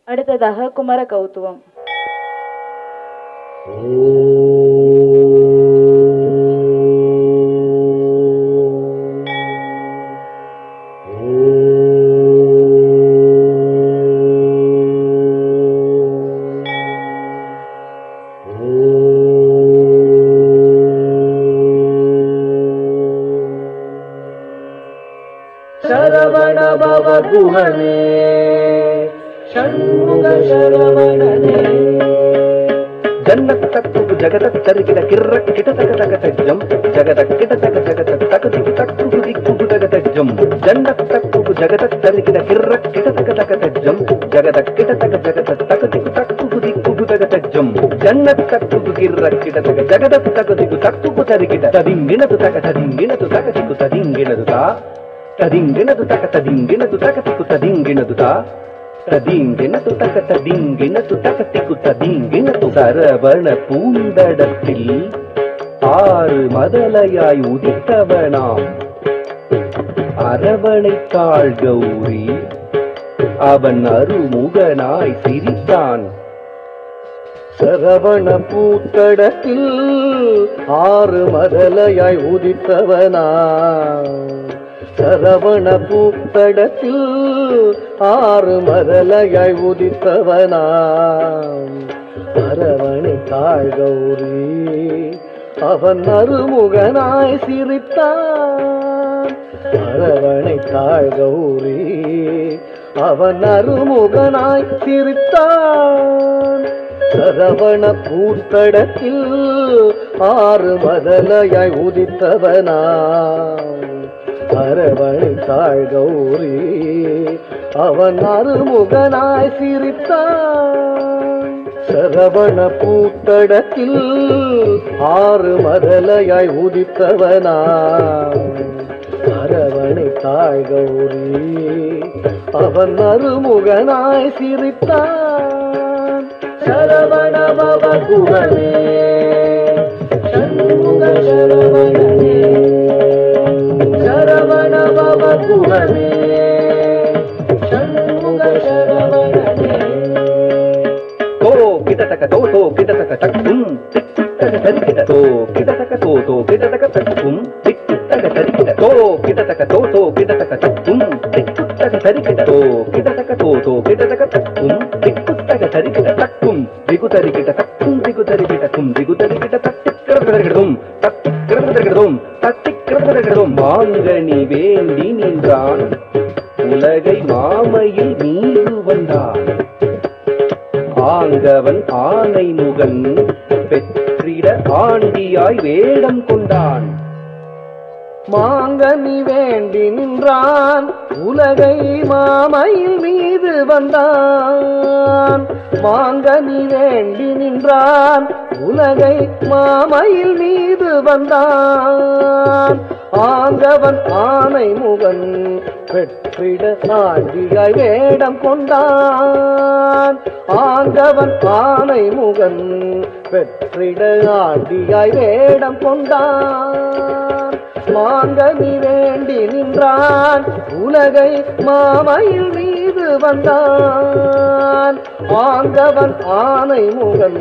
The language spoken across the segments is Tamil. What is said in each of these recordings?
அடுத்ததாக குமர கௌத்துவம். சரவண பவ குஹனே ஷண்முக சரவணனே ஜன்னத்தக்கு ஜகதத் தரிகிட கிர்ர கிட தக தக தஜ்ஜம் ஜகதக் கிட தக ஜகத தகதி தக்கு திக்கு தக தஜ்ஜம் ஜன்னத்தக்கு ஜகதத் தரிகிட கிர்ர கிட தக தக தஜ்ஜம் ஜகதக் கிட தக ஜகத தகதி தக்கு திக்கு தக தஜ்ஜம் ஜன்னத்தக்கு கிர்ர கிட தக ஜகதத் தகதி தக்கு தரிகிட ததிங்கினது தக ததிங்கினது தகதிக்கு ததிங்கினது தா ததிங்கினது தக ததிங்கினது தகதிக்கு ததிங்கினது தா ததிங்கினது தக ததிங்கினது தகதிக்கு ததிங்கினது சரவண பூந்தடத்தில் ஆறு மதலையாய் உதித்தவனாம் அரவணைத்தாள் கௌரி அவன் அருமுகனாய் சிரித்தான். சரவண பூத்தடத்தில் ஆறு மதலையாய் உதித்தவனா சரவண பூத்தடத்தில் ஆறு மதலையாய் உதித்தவனா அரவணைத்தாள் கௌரி அவன் அருமுகனாய் சிரித்தான். அரவணைத்தாள் கௌரி அவன் அருமுகனாய் சிரித்தான். சரவண பூத்தடத்தில் ஆறு மதலையாய் உதித்தவனா அரவணைத்தாள் கௌரி அவன் அருமுகனாய் சிரித்தான். சரவண பூத்தடத்தில் ஆறு மதலையாய் உதித்தவனா அரவணைத்தாள் கௌரி அவன் அருமுகனாய் சிரித்தான். சரவண பவ குஹனே ஷண்முக சரவணனே சரவண பவ குஹனே ஷண்முக சரவணனே தோ கிடதக தோ தோ கிடதக தக்கும் திக்குத்தக சரிகிட தோ கிடதக தோ தோ கிடதக தக்கும் திக்குத்தக சரிகிட தோ கிடதக தோ தோ கிடதக தக்கும் திக்குத்தக சரிகிட தோ கிடதக தோ தோ கிடதக தக்கும் திக்குத்தக சரிகிட தக்கும் திகுதரிகிட தக்கும் திகுதரிகிட கும் திகுதரிகிட தட்டிக்கிறதும் தட்டிக்கிறதும் தட்டிக்கிறதும் மாங்கனி வேண்டி நின்றான் உலகை மாமையில் மீது வந்தான். ஆங்கவன் ஆனை முகன் பெற்றிட ஆண்டியாய் வேடம் கொண்டான். மாங்கனி வேண்டி நின்றான் உலகை மாமையில் மீது வந்தான். மாங்கனி வேண்டி நின்றான் உலகை மாமையில் மீது வந்தான். ஆங்கவன் ஆனை முகன் பெற்றிட ஆண்டியாய் வேடம் கொண்டான். ஆங்கவன் ஆனை முகன் பெற்றிட ஆண்டியாய் வேடம் கொண்டான். மாங்கனி வேண்டி நின்றான் உலகை மாமையில் மீது வந்தான். ஆங்கவன் ஆனை முகன்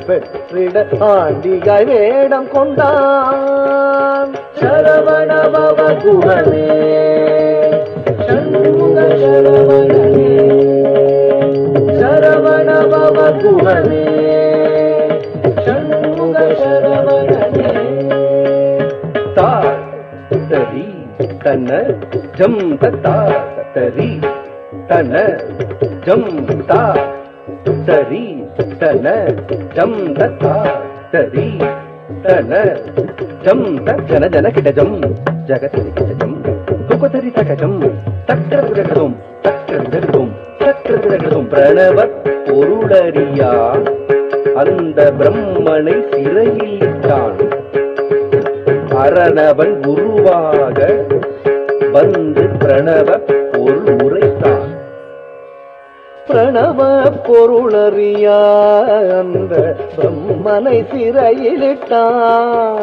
பெற்றிட ஆண்டியாய் வேடம் கொண்டான். சரவண பவ குஹனே ஷண்முக சரவணனே சரவண பவ குஹனே ஷண்முக சரவணனே தரி தன ஜம் தா தரி தன ஜம் தா தரி தன ஜம் தா தரி தன ஜம் ஜன ஜன கிட ஜம் ஜகதரி கிட ஜம் துகதரி தக ஜம் தக்ரதும் தக்ரதும் தக்ரதும் பிரணவ பொருளறியா அந்த பிரம்மனை சிறையில் இட்டான். அரணவன் குருவாக வந்து பிரணவ பொருள் உரைத்தான். பிரணவ பொருளறியா அந்த பிரம்மனை சிறையிலிட்டான்.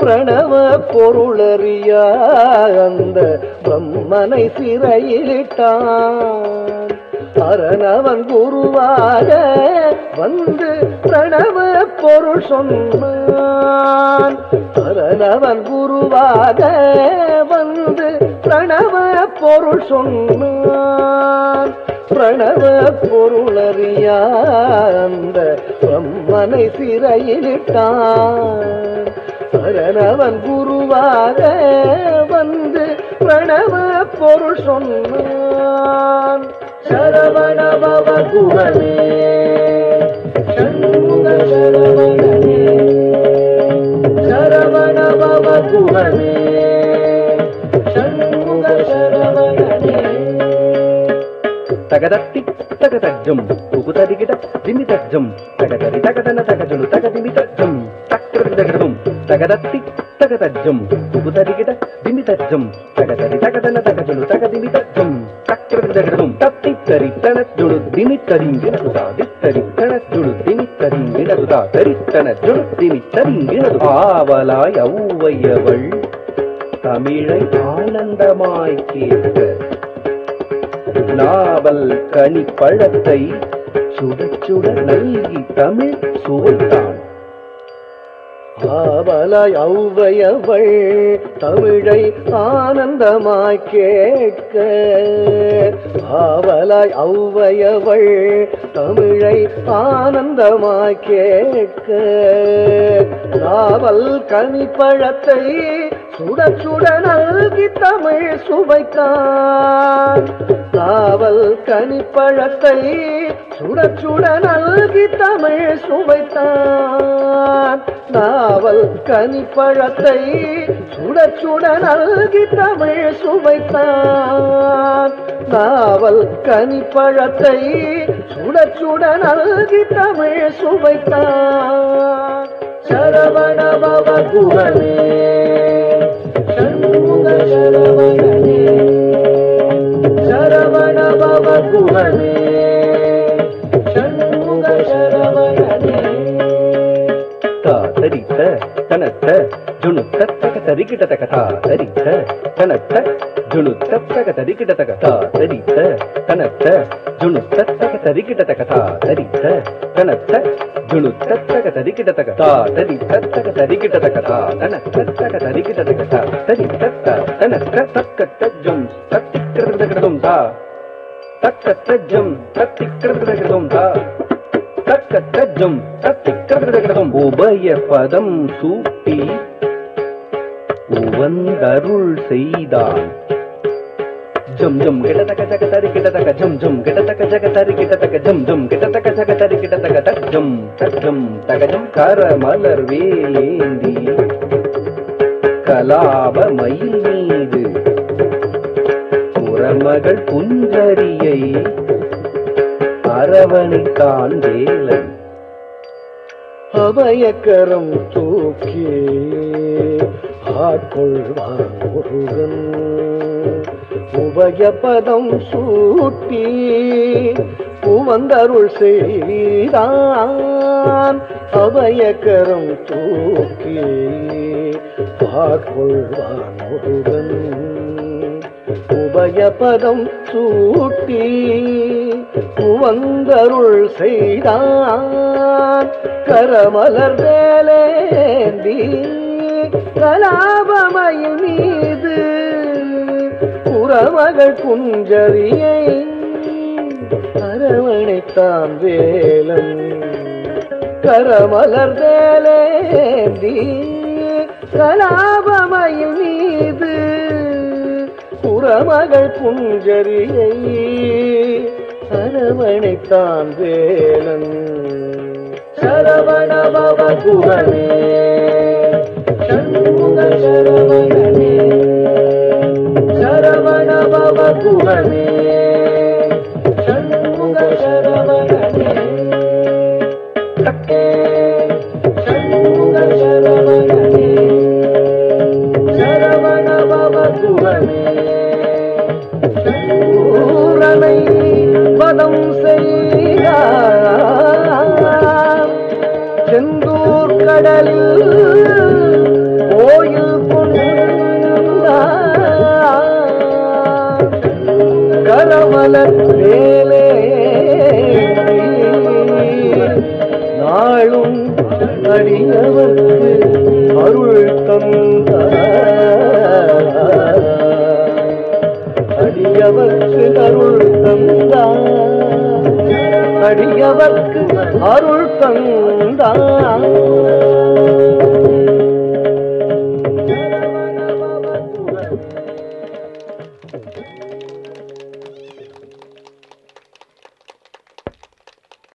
பிரணவ பொருளறியா அந்த பிரம்மனை சிறையிலிட்டான். அரணவன் குருவாக வந்து பிரணவ பொருள் சொன்னான். அரணவன் குருவாக வந்து பிரணவ பொருள் சொன்னான். பிரணவ பொருளறியா அந்த பிரம்மனை சிறையிலிட்டான். அரணவன் குருவாக வந்து பிரணவ பொருள் சொன்னான். சரவணபவ குகனே சண்முக சரவணனே சரவணபவ குகனே சண்முக சரவணனே. தகதத்தி தகதஜம் புகுதரிகிட திமிதஜம் தகதரி தகதன தகஜுடு தகதிமிதஜம் தக்ரதகடும் தகதத்தி தகதஜம் புகுதரிகிட திமிதஜம் தகதரி தகதன தகஜுடு தகதிமிதஜம் தக்ரதகடும் தத்தி தரி தனஜுடு திமிதரிங்கிடதுதா தித்தரி தனஜுடு திமிதரிங்கிடதுதா தரித்தனஜுடு திமிதரிங்கிடது. ஆவலாய் ஔவையவள் தமிழை ஆனந்தமாய் கேட்க நாவல் கனி பழத்தை சுட சுட நல்கி தமிழ் சுவைத்தான். ஆவலாய் ஔவையவள் தமிழை ஆனந்தமாய் கேட்க ஆவலாய் ஔவையவள் தமிழை ஆனந்தமாய் கேட்க நாவல் கனி பழத்தை சுட சுட நல்கி தமிழ் சுவைத்தான். நாவல் கனிப்பழத்தை சுட சுட நல்கி தமிழ் சுவைத்தான். நாவல் கனிப்பழத்தை சுட சுட நல்கி தமிழ் சுவைத்தான். நாவல் கனிப்பழத்தை சுட சுட நல்கி தமிழ் சுவைத்தான். சரவணபவ குகனே சண்முக சரவணனே சரவணபவ குகனே சண்முக சரவணனே. தாதரித்த தனத்த ஜுணுத்த தக தரிகிட தக தாதரித்த தனத்த ஜுணுத்த தக தரிகிட தக தாதரித்த தனத்த ஜுணுத்த தக தரிகிட தக தாதரித்த தனத்த ஜுணுத்த தக தரிகிட தக தாதரித்த தக தரிகிட தக தாதனத்த தக தரிகிட தக தாதரித்த தனத்த தக்கட்ட ஜும் தத்திக்கிரதகிரதும் தா தக்கட்ட ஜும் தத்திக்கிரதகிரதும் தா தக்கட்ட ஜும் தத்திக்கிரதகிரதும். உபய பதம் சூட்டி உவந்தருள் செய்தான். ஜம் ஜம் கிடதக ஜக தரி கிடதக ஜம் ஜம் கிடதக ஜக தரி கிடதக ஜம் ஜம் கிடதக ஜக தரி கிடதக தஜம் தஜம் தகஜம் கரமலர் வேலேந்தி கலாப மயில் மீது புறமகள் புஞ்சரியை அரவணைத்தான் வேலன். அபயக்கரம் தூக்கி ஆட்கொள்வான் முருகன். உபயபதம் சூட்டி உவந்தருள் செய்தான். அபயக்கரம் தூக்கி ஆட்கொள்வான் முருகன். உபயபதம் சூட்டி உவந்தருள் செய்தான். கரமலர் வேலேந்தி கலாபமயில் மீது புறமகள் குஞ்சரியை அரவணைத்தான் வேலன். கரமலர் வேலேந்தி கலாபமயில் மீது புறமகள் குஞ்சரியை அரவணைத்தான் வேலன். சரவணபவ குகனே சண்முக சரவணனே சரவணபவ குகனே சண்முக சரவணனே சண்முக சரவணனே சரவணபவ குகனே. சூரனை பதம் செய்தார் செந்தூர் கடலில் கோயில் கொண்டார். கரமலர் வேலே அடியவர்க்கு அருள் தந்தார், அடியவர்க்கு அருள் தந்தார்.